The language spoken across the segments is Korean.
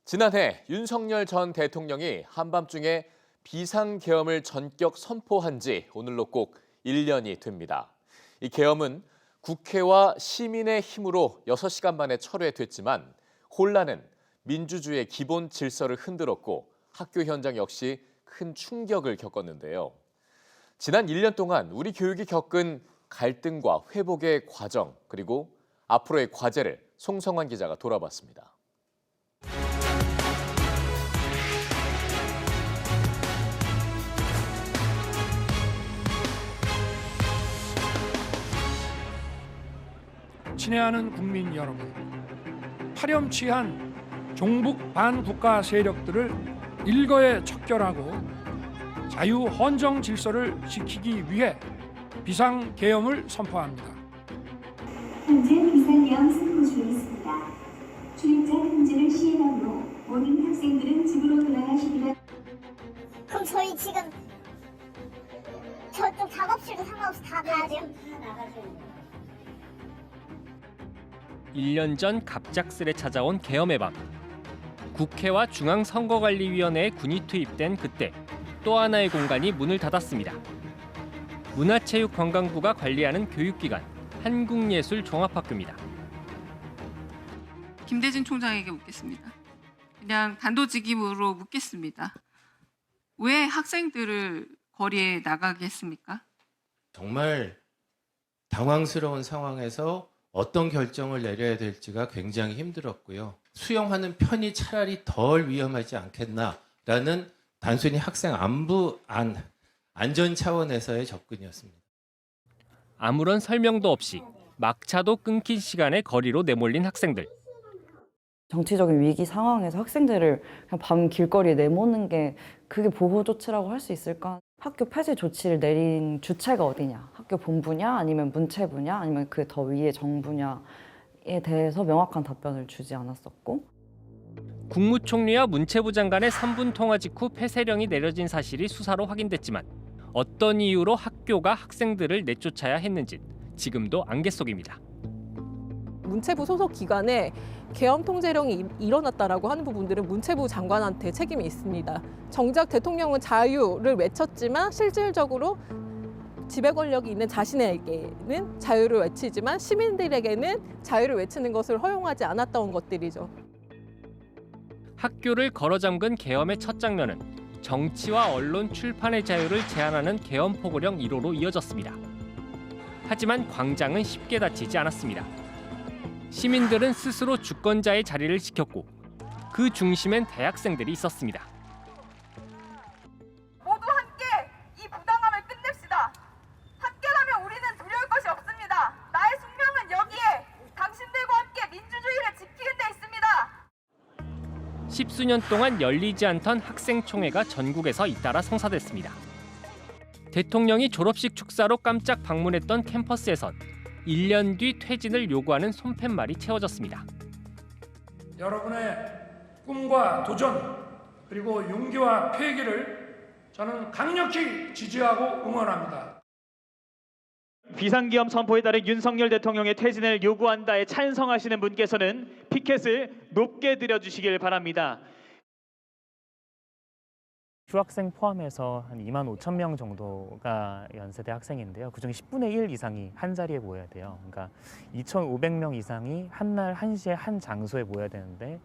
지난해 윤석열 전 대통령이 한밤중에 비상계엄을 전격 선포한 지 오늘로 꼭 1년이 됩니다. 이 계엄은 국회와 시민의 힘으로 6시간 만에 철회됐지만 혼란은 민주주의의 기본 질서를 흔들었고 학교 현장 역시 큰 충격을 겪었는데요. 지난 1년 동안 우리 교육이 겪은 갈등과 회복의 과정, 그리고 앞으로의 과제를 송성환 기자가 돌아봤습니다. 친애하는 국민 여러분, 파렴치한 종북 반국가 세력들을 일거에 척결하고 자유 헌정 질서를 지키기 위해 비상계엄을 선포합니다. 현재 비상계엄 선포 중에 있습니다. 출입자 금지를 시행하므로 모든 학생들은 집으로 돌아가시기를. 그럼 저희 지금 저쪽 작업실도 상관없이 다 가야 돼요? 1년 전 갑작스레 찾아온 계엄의 밤. 국회와 중앙선거관리위원회에 군이 투입된 그때 또 하나의 공간이 문을 닫았습니다. 문화체육관광부가 관리하는 교육기관 한국예술종합학교입니다. 김대진 총장에게 묻겠습니다. 그냥 단도직입으로 묻겠습니다. 왜 학생들을 거리에 나가게 했습니까? 정말 당황스러운 상황에서 어떤 결정을 내려야 될지가 굉장히 힘들었고요. 수용하는 편이 차라리 덜 위험하지 않겠나라는 단순히 학생 안전 차원에서의 접근이었습니다. 아무런 설명도 없이 막차도 끊긴 시간에 거리로 내몰린 학생들. 정치적인 위기 상황에서 학생들을 그냥 밤 길거리에 내모는 게 그게 보호 조치라고 할 수 있을까? 학교 폐지 조치를 내린 주체가 어디냐? 학교 본부냐? 아니면 문체부냐? 아니면 그 더 위에 정부냐에 대해서 명확한 답변을 주지 않았었고. 국무총리와 문체부 장관의 3분 통화 직후 폐쇄령이 내려진 사실이 수사로 확인됐지만 어떤 이유로 학교가 학생들을 내쫓아야 했는지 지금도 안개 속입니다. 문체부 소속 기관에 계엄 통제령이 일어났다라고 하는 부분들은 문체부 장관한테 책임이 있습니다. 정작 대통령은 자유를 외쳤지만 실질적으로 지배 권력이 있는 자신에게는 자유를 외치지만 시민들에게는 자유를 외치는 것을 허용하지 않았던 것들이죠. 학교를 걸어잠근 계엄의 첫 장면은 정치와 언론 출판의 자유를 제한하는 계엄 포고령 1호로 이어졌습니다. 하지만 광장은 쉽게 닫히지 않았습니다. 시민들은 스스로 주권자의 자리를 지켰고 그 중심엔 대학생들이 있었습니다. 모두 함께 이 부당함을 끝냅시다. 함께라면 우리는 두려울 것이 없습니다. 나의 숙명은 여기에 당신들과 함께 민주주의를 지키는 데 있습니다. 10수년 동안 열리지 않던 학생총회가 전국에서 잇따라 성사됐습니다. 대통령이 졸업식 축사로 깜짝 방문했던 캠퍼스에선 1년 뒤 퇴진을 요구하는 손팻말이 채워졌습니다. 여러분의 꿈과 도전 그리고 용기와 패기를 저는 강력히 지지하고 응원합니다. 비상계엄 선포에 따른 윤석열 대통령의 퇴진을 요구한다에 찬성하시는 분께서는 피켓을 높게 들어주시길 바랍니다. 휴학생 포함해서 한 2만 5천 명 정도가 연세대 학생인데요. 그중에 10분의 1 이상이 한 자리에 모여야 돼요. 그러니까 2,500명 이상이 한 날 한 시에 한 장소에 모여야 되는데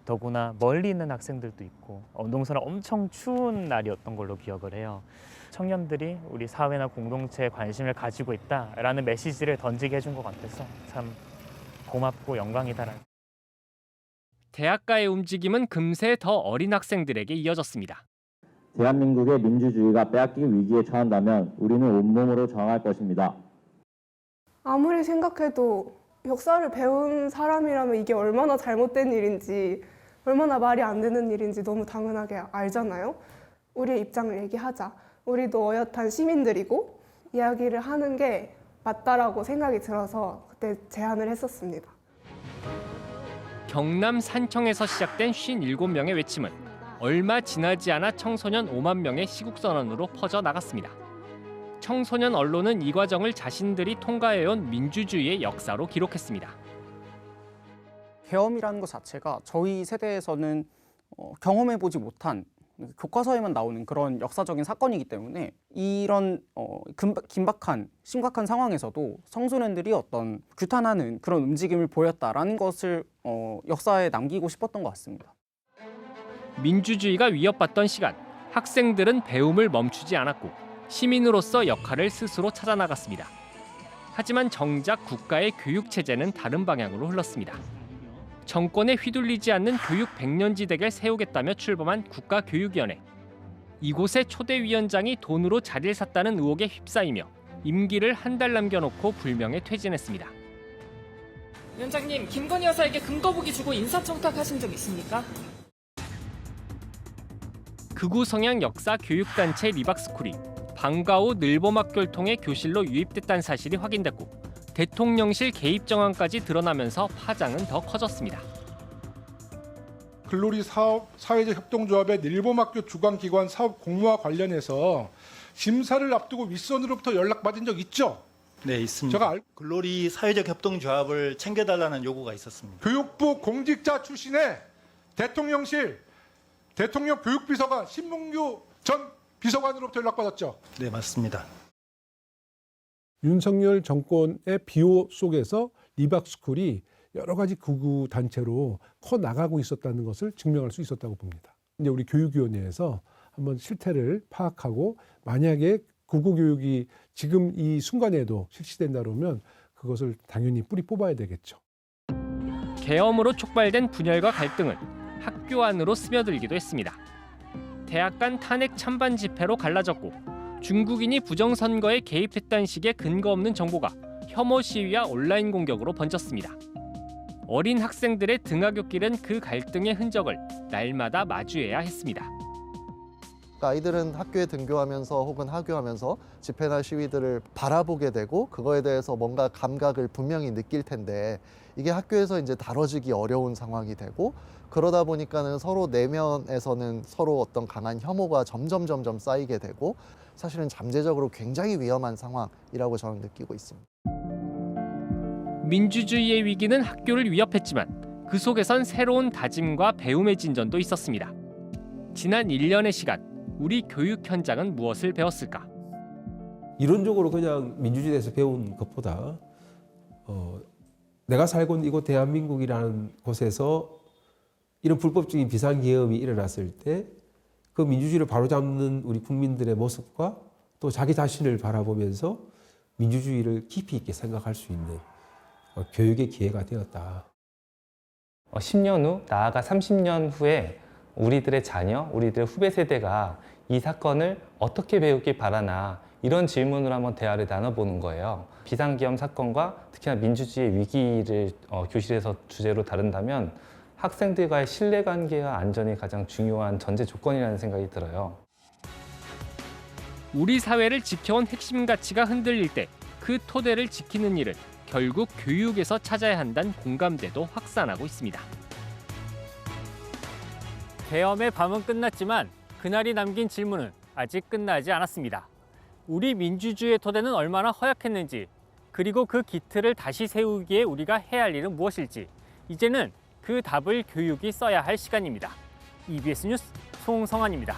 더구나 멀리 있는 학생들도 있고 운동선은 엄청 추운 날이었던 걸로 기억을 해요. 청년들이 우리 사회나 공동체에 관심을 가지고 있다라는 메시지를 던지게 해준 것 같아서 참 고맙고 영광이다라는. 대학가의 움직임은 금세 더 어린 학생들에게 이어졌습니다. 대한민국의 민주주의가 빼앗기기 위기에 처한다면 우리는 온몸으로 저항할 것입니다. 아무리 생각해도 역사를 배운 사람이라면 이게 얼마나 잘못된 일인지, 얼마나 말이 안 되는 일인지 너무 당연하게 알잖아요. 우리의 입장을 얘기하자. 우리도 어엿한 시민들이고 이야기를 하는 게 맞다라고 생각이 들어서 그때 제안을 했었습니다. 경남 산청에서 시작된 57명의 외침은 얼마 지나지 않아 청소년 5만 명의 시국선언으로 퍼져 나갔습니다. 청소년 언론은 이 과정을 자신들이 통과해온 민주주의의 역사로 기록했습니다. 계엄이라는 것 자체가 저희 세대에서는 경험해보지 못한 교과서에만 나오는 그런 역사적인 사건이기 때문에 이런 긴박한 심각한 상황에서도 청소년들이 어떤 규탄하는 그런 움직임을 보였다라는 것을 역사에 남기고 싶었던 것 같습니다. 민주주의가 위협받던 시간, 학생들은 배움을 멈추지 않았고 시민으로서 역할을 스스로 찾아나갔습니다. 하지만 정작 국가의 교육 체제는 다른 방향으로 흘렀습니다. 정권에 휘둘리지 않는 교육 백년지대를 세우겠다며 출범한 국가교육위원회. 이곳의 초대 위원장이 돈으로 자리를 샀다는 의혹에 휩싸이며 임기를 한 달 남겨놓고 불명예 퇴진했습니다. 위원장님, 김건희 여사에게 금거북이 주고 인사청탁하신 적 있습니까? 극우 성향 역사 교육단체 리박스쿨이 방과후 늘봄학교를 통해 교실로 유입됐다는 사실이 확인됐고 대통령실 개입 정황까지 드러나면서 파장은 더 커졌습니다. 글로리 사회적 협동조합의 늘봄학교 주관기관 사업 공모와 관련해서 심사를 앞두고 윗선으로부터 연락받은 적 있죠? 네, 있습니다. 글로리 사회적 협동조합을 챙겨달라는 요구가 있었습니다. 교육부 공직자 출신의 대통령실 대통령 교육비서관 신문규 전 비서관으로부터 연락받았죠? 네, 맞습니다. 윤석열 정권의 비호 속에서 리박스쿨이 여러 가지 극우 단체로 커 나가고 있었다는 것을 증명할 수 있었다고 봅니다. 이제 우리 교육위원회에서 한번 실태를 파악하고 만약에 극우 교육이 지금 이 순간에도 실시된다 그러면 그것을 당연히 뿌리 뽑아야 되겠죠. 계엄으로 촉발된 분열과 갈등은 학교 안으로 스며들기도 했습니다. 대학 간 탄핵 찬반 집회로 갈라졌고 중국인이 부정선거에 개입했다는 식의 근거 없는 정보가 혐오 시위와 온라인 공격으로 번졌습니다. 어린 학생들의 등하굣길은 그 갈등의 흔적을 날마다 마주해야 했습니다. 아이들은 학교에 등교하면서 혹은 하교하면서 집회나 시위들을 바라보게 되고 그거에 대해서 뭔가 감각을 분명히 느낄 텐데 이게 학교에서 이제 다뤄지기 어려운 상황이 되고 그러다 보니까는 서로 내면에서는 서로 어떤 강한 혐오가 점점 쌓이게 되고 사실은 잠재적으로 굉장히 위험한 상황이라고 저는 느끼고 있습니다. 민주주의의 위기는 학교를 위협했지만 그 속에선 새로운 다짐과 배움의 진전도 있었습니다. 지난 1년의 시간, 우리 교육 현장은 무엇을 배웠을까? 이론적으로 그냥 민주주의에서 배운 것보다 내가 살고 있는 이곳 대한민국이라는 곳에서 이런 불법적인 비상계엄이 일어났을 때 그 민주주의를 바로잡는 우리 국민들의 모습과 또 자기 자신을 바라보면서 민주주의를 깊이 있게 생각할 수 있는 교육의 기회가 되었다. 10년 후, 나아가 30년 후에 우리들의 자녀, 우리들의 후배 세대가 이 사건을 어떻게 배우길 바라나 이런 질문으로 한번 대화를 나눠보는 거예요. 비상계엄 사건과 특히나 민주주의의 위기를 교실에서 주제로 다룬다면 학생들과의 신뢰관계와 안전이 가장 중요한 전제 조건이라는 생각이 들어요. 우리 사회를 지켜온 핵심 가치가 흔들릴 때 그 토대를 지키는 일은 결국 교육에서 찾아야 한다는 공감대도 확산하고 있습니다. 계엄의 밤은 끝났지만 그날이 남긴 질문은 아직 끝나지 않았습니다. 우리 민주주의의 토대는 얼마나 허약했는지, 그리고 그 기틀을 다시 세우기에 우리가 해야 할 일은 무엇일지, 이제는 그 답을 교육이 써야 할 시간입니다. EBS 뉴스 송성환입니다.